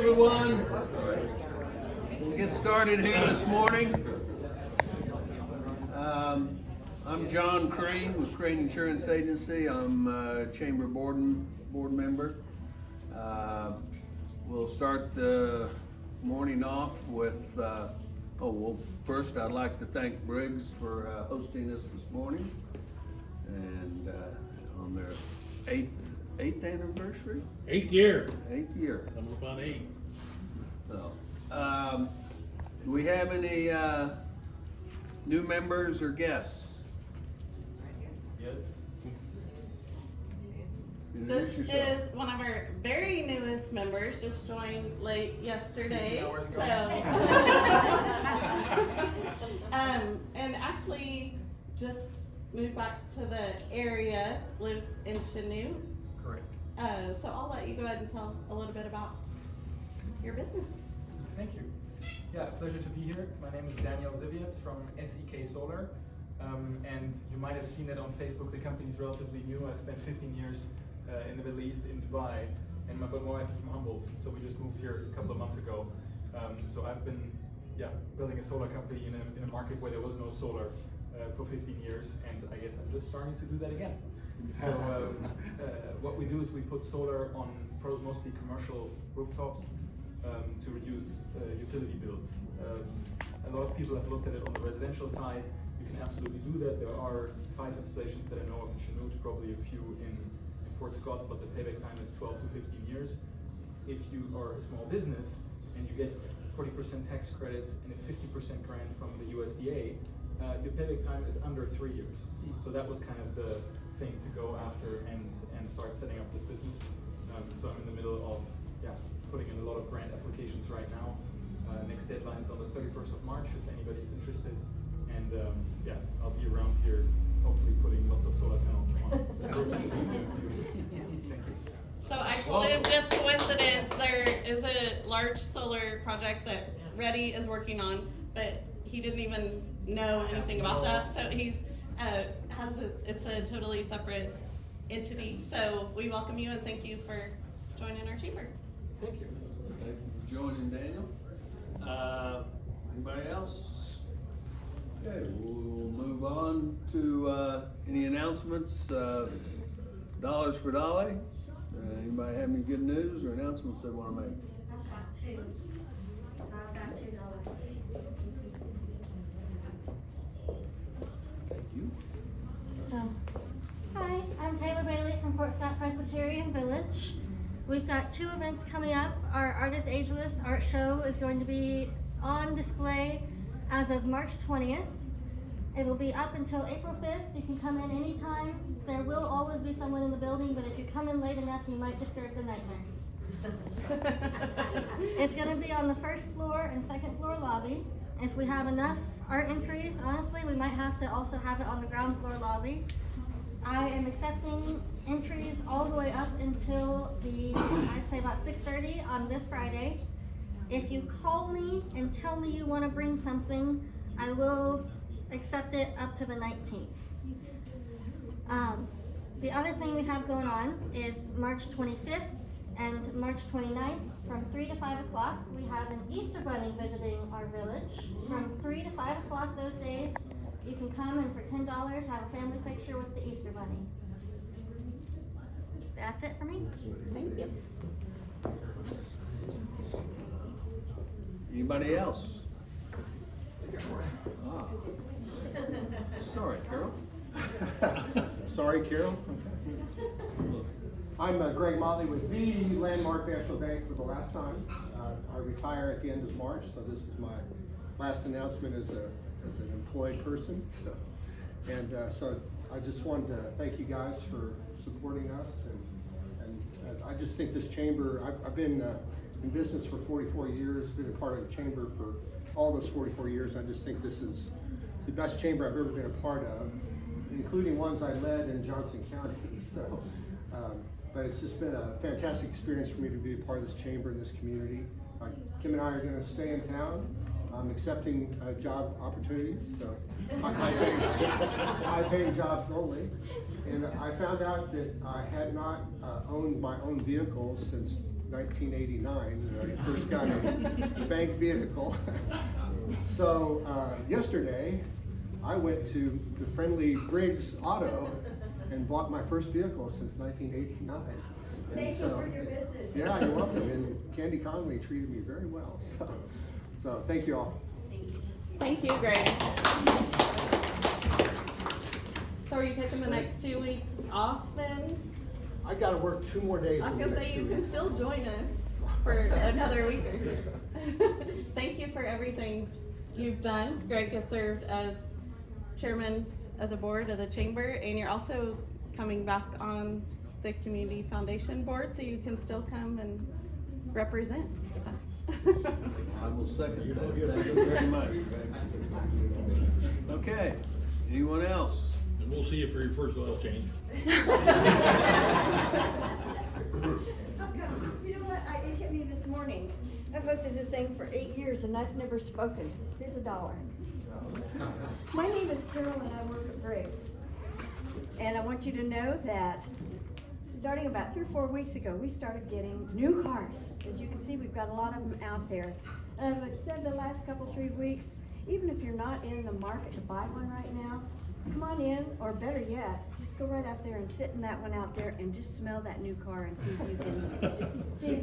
Everyone, we'll get started here this morning. I'm John Crane with Crane Insurance Agency. I'm Chamber board member. We'll start the morning off with, first I'd like to thank Briggs for hosting us this morning and on their eighth anniversary? 8th year. 8th year. Coming up on 8. So, do we have any new members or guests? Yes. Introduce This yourself. is one of our very newest members, just joined late yesterday. So, and actually just moved back to the area, lives in Chanute. Correct. So I'll let you go ahead and tell a little bit about your business. Thank you. Yeah, pleasure to be here. My name is Daniel Zivietz from SEK Solar. And you might have seen that on Facebook. The company is relatively new. I spent 15 years in the Middle East, in Dubai, and my wife is from Humboldt, so we just moved here a couple of months ago. So I've been building a solar company in a market where there was no solar for 15 years, and I guess I'm just starting to do that again. So what we do is we put solar on mostly commercial rooftops to reduce utility bills. A lot of people have looked at it on the residential side. You can absolutely do that. There are 5 installations that I know of in Chanute, probably a few in Fort Scott, but the payback time is 12 to 15 years. If you are a small business and you get 40% tax credits and a 50% grant from the USDA, your payback time is under 3 years. So that was kind of the thing to go after and start setting up this business. So I'm in the middle of putting in a lot of grant applications right now. Next deadline is on the 31st of March if anybody's interested. And I'll be around here hopefully putting lots of solar panels on. Thank you. So actually, just coincidence, there is a large solar project that Reddy is working on, but he didn't even know anything about that. So he's it's a totally separate entity. So we welcome you and thank you for joining our chamber. Thank you. Thank you for joining, Daniel. Anybody else? Okay, we'll move on to any announcements. Dollars for Dolly. Anybody have any good news or announcements they want to make? I've got 2. So I've got $2. Thank you. Hi, I'm Taylor Bailey from Fort Scott Presbyterian Village. We've got 2 events coming up. Our Artist Ageless art show is going to be on display as of March 20th. It'll be up until April 5th. You can come in anytime. There will always be someone in the building, but if you come in late enough, you might disturb the night nurse. It's going to be on the 1st floor and 2nd floor lobby. If we have enough art entries, honestly, we might have to also have it on the ground floor lobby. I am accepting entries all the way up until I'd say about 6:30 on this Friday. If you call me and tell me you want to bring something, I will accept it up to the 19th. The other thing we have going on is March 25th and March 29th from 3 to 5 o'clock. We have an Easter Bunny visiting our village from 3 to 5 o'clock those days. You can come and for $10 have a family picture with the Easter Bunny. That's it for me. Thank you. Anybody else? Sorry, Carol. Sorry, Carol. I'm Greg Motley with the Landmark National Bank for the last time. I retire at the end of March, so this is my last announcement as an employed person. So I just wanted to thank you guys for supporting us, and I just think this chamber. I've been in business for 44 years, been a part of the chamber for all those 44 years. I just think this is the best chamber I've ever been a part of, including ones I led in Johnson County. So, but it's just been a fantastic experience for me to be a part of this chamber and this community. Kim and I are going to stay in town. I'm accepting job opportunities, so high-paying jobs only. And I found out that I had not owned my own vehicle since 1989, when I first got a bank vehicle. So yesterday, I went to the friendly Briggs Auto and bought my first vehicle since 1989. And Thank you for your business. Yeah, you're welcome. And Candy Conley treated me very well. So thank you all. Thank you, Greg. So are you taking the next 2 weeks off then? I got to work 2 more days. I was in the gonna next say 2 you can weeks. still join us for another week or two. Thank you for everything you've done. Greg has served as chairman of the board of the chamber, and you're also coming back on the community foundation board, so you can still come and represent. So. I will second that. Thank you very much, Greg. Okay, anyone else? And we'll see you for your first oil change. You know what, it hit me this morning. I've hosted this thing for 8 years and I've never spoken. Here's $1. My name is Carol and I work at Briggs. And I want you to know that starting about 3 or 4 weeks ago, we started getting new cars. As you can see, we've got a lot of them out there. And as I said the last couple, 3 weeks, even if you're not in the market to buy one right now, come on in, or better yet, just go right out there and sit in that one out there and just smell that new car and see if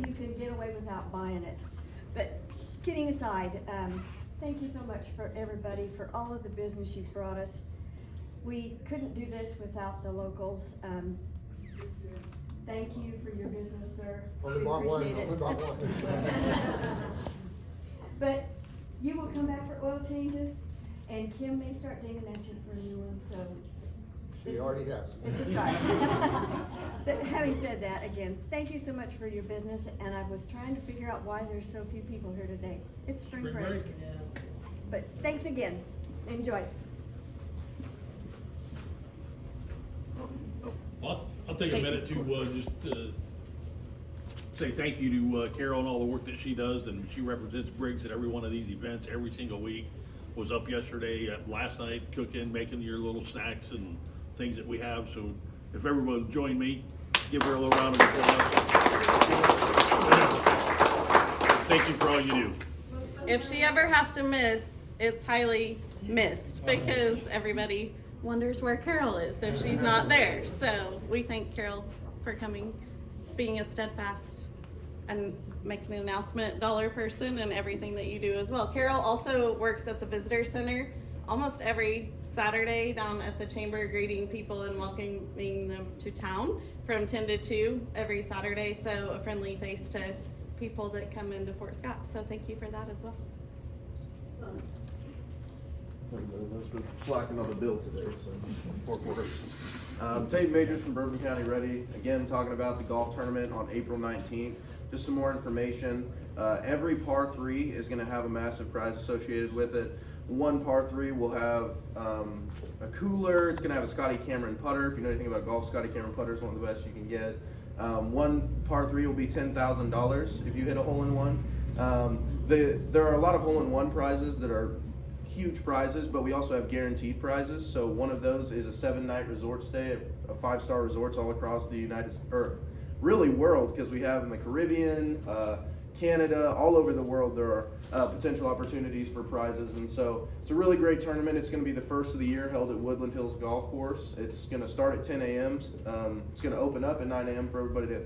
you can get away without buying it. But kidding aside, thank you so much for everybody, for all of the business you've brought us. We couldn't do this without the locals. Thank you for your business, sir. Only We bought one, appreciate it. only bought one. But you will come back for oil changes, and Kim may start digging at you for a new one, so. She already has. It's a start. But having said that, again, thank you so much for your business, and I was trying to figure out why there's so few people here today. It's spring Spring break. break. But thanks again. Enjoy. I'll take a minute to just say thank you to Carol and all the work that she does, and she represents Briggs at every one of these events every single week. Was up yesterday, last night, cooking, making your little snacks and things that we have. So if everyone would join me, give her a little round of applause. Thank you for all you do. If she ever has to miss, it's highly missed because everybody wonders where Carol is if she's not there. So we thank Carol for coming, being a steadfast and making an announcement dollar person and everything that you do as well. Carol also works at the visitor center almost every Saturday down at the chamber, greeting people and welcoming them to town from 10 to 2 every Saturday. So a friendly face to people that come into Fort Scott. So thank you for that as well. Those were slacking on the bill today, so 4 quarters. Tate Majors from Bourbon County Ready. Again, talking about the golf tournament on April 19th. Just some more information. Every par 3 is going to have a massive prize associated with it. One par 3 will have a cooler. It's going to have a Scotty Cameron putter. If you know anything about golf, Scotty Cameron putter is one of the best you can get. One par 3 will be $10,000 if you hit a hole-in-one. There are a lot of hole-in-one prizes that are huge prizes, but we also have guaranteed prizes. So one of those is a 7-night resort stay at 5-star resorts all across the really world, because we have in the Caribbean, Canada, all over the world there are potential opportunities for prizes. And so it's a really great tournament. It's going to be the first of the year, held at Woodland Hills Golf Course. It's going to start at 10 a.m. It's going to open up at 9 a.m. for everybody to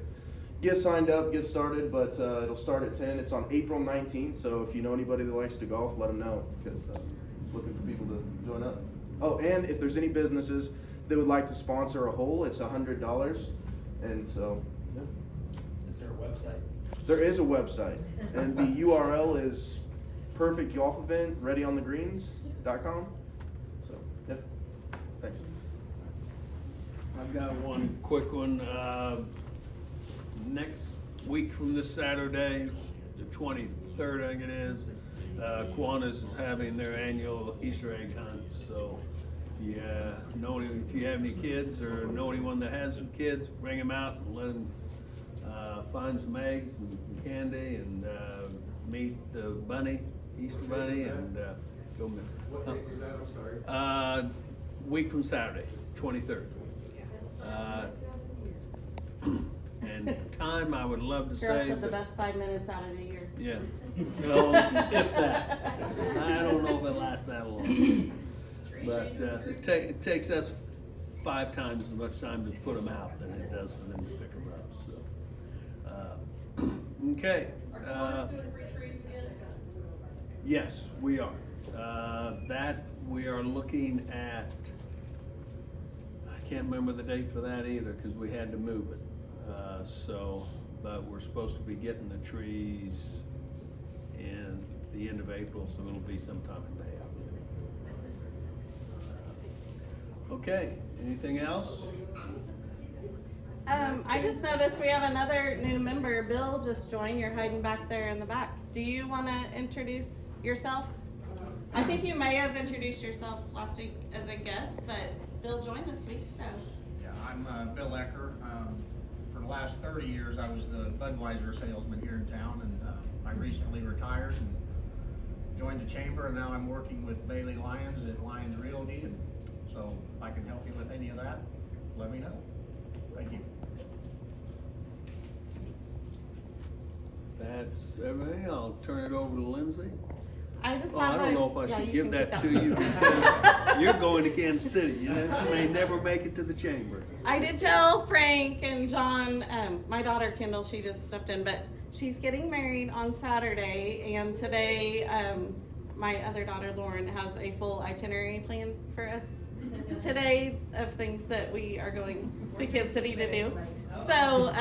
get signed up, get started, but it'll start at 10. It's on April 19th, so if you know anybody that likes to golf, let them know, because looking for people to join up. Oh, and if there's any businesses that would like to sponsor a hole, it's $100. And so, yeah. Is there a website? There is a website, and the URL is Perfect Golf Event readyonthegreens.com. So, yeah, thanks. I've got one quick one. Next week from this Saturday, the 23rd, I think it is, Kiwanis is having their annual Easter egg hunt. So if you have any kids or know anyone that has some kids, bring them out and let them find some eggs and candy and meet the bunny, Easter bunny, and go. What date is that? I'm sorry. Week from Saturday, 23rd. And time, I would love to Carol say. said the but- best 5 minutes out of the year. Yeah. No, if that. I don't know if it lasts that long. But it takes us 5 times as much time to put them out than it does for them to pick them up, so. Okay. Yes, we are. That we are looking at, I can't remember the date for that either, because we had to move it. But we're supposed to be getting the trees in the end of April, so it'll be sometime in May. Okay, anything else? I just noticed we have another new member. Bill just joined. You're hiding back there in the back. Do you want to introduce yourself? I think you may have introduced yourself last week as a guest, but Bill joined this week, so. Yeah, I'm Bill Ecker. For the last 30 years, I was the Budweiser salesman here in town, and I recently retired and joined the chamber, and now I'm working with Bailey Lyons at Lyons Realty, and so if I can help you with any of that, let me know. Thank you. That's everything. I'll turn it over to Lindsay. I just Oh, have I don't know if I should give that to you because you're going to Kansas City. You may never make it to the chamber. I did tell Frank and John, my daughter Kendall, she just stepped in, but she's getting married on Saturday, and today my other daughter Lauren has a full itinerary plan for us today of things that we are going to Kansas City to do. So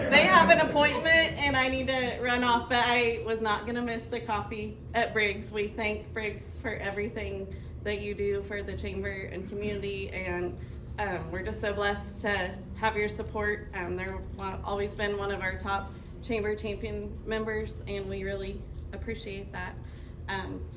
they have an appointment and I need to run off, but I was not gonna miss the coffee at Briggs. We thank Briggs for everything that you do for the chamber and community, and we're just so blessed to have your support. They're always been one of our top chamber champion members, and we really appreciate that.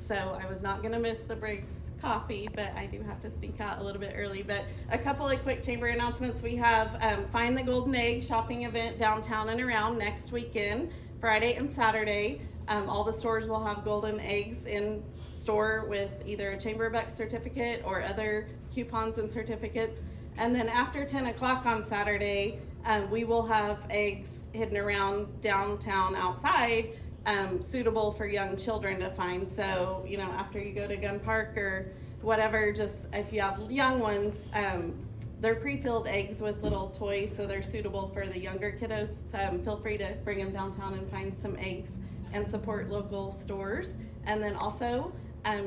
So I was not gonna miss the Briggs coffee, but I do have to sneak out a little bit early. But a couple of quick chamber announcements. We have Find the Golden Egg shopping event downtown and around next weekend, Friday and Saturday. All the stores will have golden eggs in store with either a Chamber Bucks certificate or other coupons and certificates. And then after 10 o'clock on Saturday, we will have eggs hidden around downtown outside, suitable for young children to find. So, you know, after you go to Gun Park or whatever, just if you have young ones, they're pre-filled eggs with little toys, so they're suitable for the younger kiddos. So, feel free to bring them downtown and find some eggs and support local stores. And then also,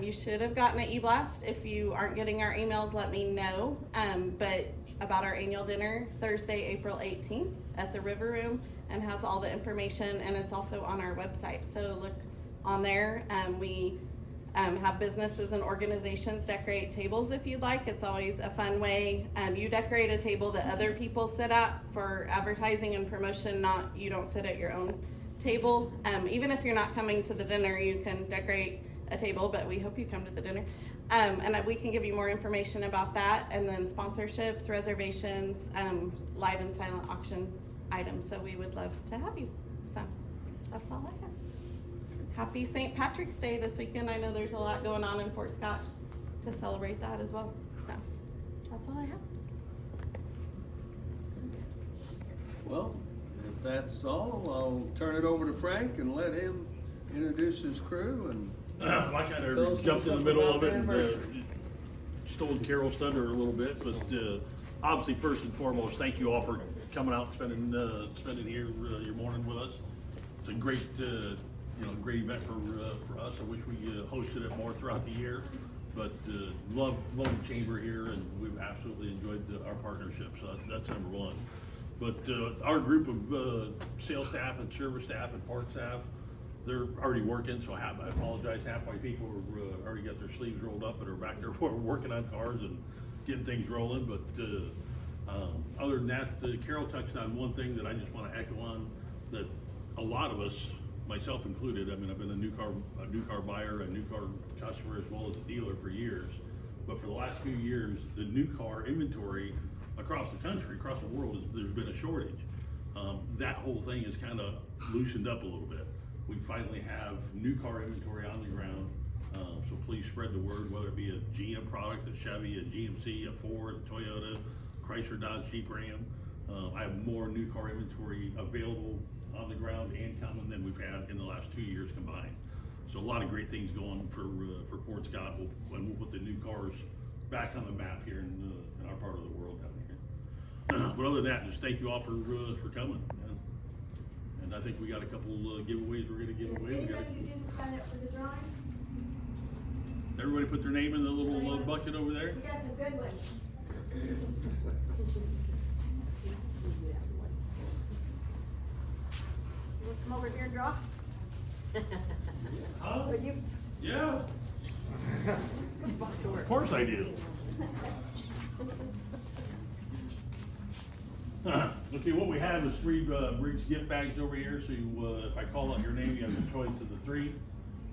you should have gotten an e-blast. If you aren't getting our emails, let me know. But about our annual dinner, Thursday, April 18th at the River Room, and has all the information, and it's also on our website. So look on there. We have businesses and organizations decorate tables if you'd like. It's always a fun way. You decorate a table that other people sit at for advertising and promotion, not you don't sit at your own table. Even if you're not coming to the dinner, you can decorate a table, but we hope you come to the dinner. And we can give you more information about that, and then sponsorships, reservations, live and silent auction items. So we would love to have you. So that's all I have. Happy St. Patrick's Day this weekend. I know there's a lot going on in Fort Scott to celebrate that as well. So that's all I have. Well, if that's all, I'll turn it over to Frank and let him introduce his crew and. I kind Tell of us jumped in the something middle about of it the and anniversary. stole Carol's thunder a little bit, but obviously first and foremost, thank you all for coming out and spending here your morning with us. It's a great great event for us. I wish we hosted it more throughout the year, but love the chamber here, and we've absolutely enjoyed our partnership. So that's number one. But our group of sales staff and service staff and parts staff, they're already working, so I apologize. Half my people are already got their sleeves rolled up and are back there working on cars and getting things rolling. But other than that, Carol touched on one thing that I just want to echo on, that a lot of us, myself included, I mean, I've been a new car buyer, a new car customer, as well as a dealer for years. But for the last few years, the new car inventory across the country, across the world, there's been a shortage. That whole thing has kind of loosened up a little bit. We finally have new car inventory on the ground, so please spread the word, whether it be a GM product, a Chevy, a GMC, a Ford, a Toyota, Chrysler, Dodge, Jeep, Ram. I have more new car inventory available on the ground and coming than we've had in the last 2 years combined. So a lot of great things going for Fort Scott, and we'll put the new cars back on the map here in our part of the world down here. But other than that, just thank you all for coming. And I think we got a couple giveaways we're gonna give away. Anybody who didn't sign up for the drawing? Everybody put their name in the little bucket over there. We got some good ones. You wanna come over here and draw? Huh? Would you? Yeah, of course I do. Okay, what we have is 3 Briggs gift bags over here, so you, if I call out your name, you have the choice of the 3.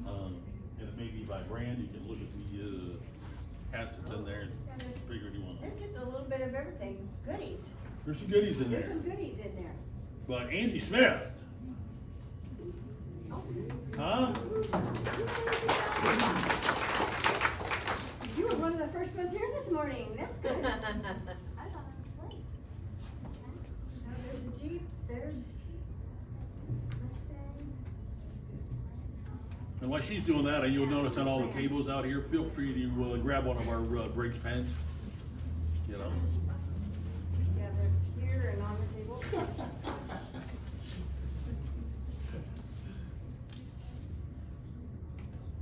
And it may be by brand, you can look at the hats that's in there and figure what you want. There's just a little bit of everything, goodies. There's some goodies in There's there. some goodies in there. But Andy Smith. Huh? You were one of the first ones here this morning, that's good. I thought I was late. Now there's a Jeep, there's Mustang. And while she's doing that, and you'll notice on all the tables out here, feel free to grab one of our Briggs pens. You know. Yeah, they're here and on the table.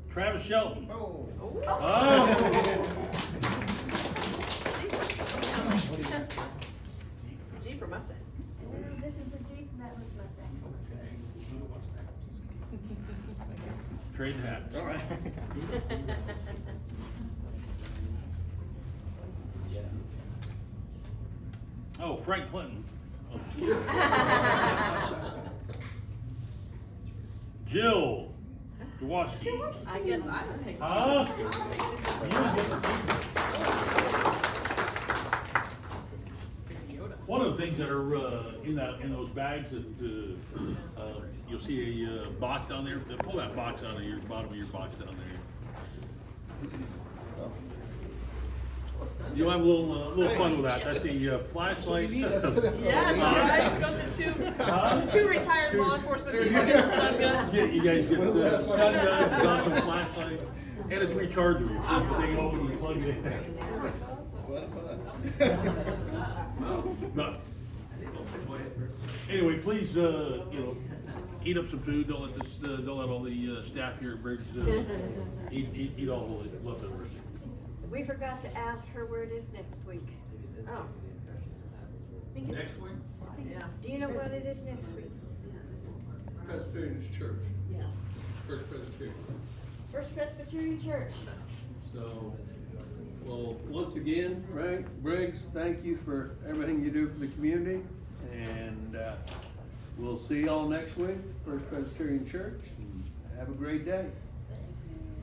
Travis Shelton. Oh. Jeep or Mustang? This is a Jeep and that was Mustang. Trade hat. All right. Oh, Frank Clinton. Oh, Jill Jaworski. I guess I would take. Huh? One of the things that are in those bags that you'll see a box down there. Pull that box out of your bottom of your box down there. You'll have a little fun with that. That's a flashlight. Yes, right. Goes to two retired law enforcement people with stun guns. You guys get stun guns, got some flashlight, and it's rechargeable. You flip the thing open, you plug it in. But anyway, please, eat up some food. Don't let all the staff here at Briggs eat all the leftovers. We forgot to ask her where it is next week. Oh. Next week, Yeah. Do you know what it is next week? Presbyterian Church, Yeah. First Presbyterian. First Presbyterian Church. So, well, once again, Frank, Briggs, thank you for everything you do for the community. And we'll see y'all next week, First Presbyterian Church. Have a great day.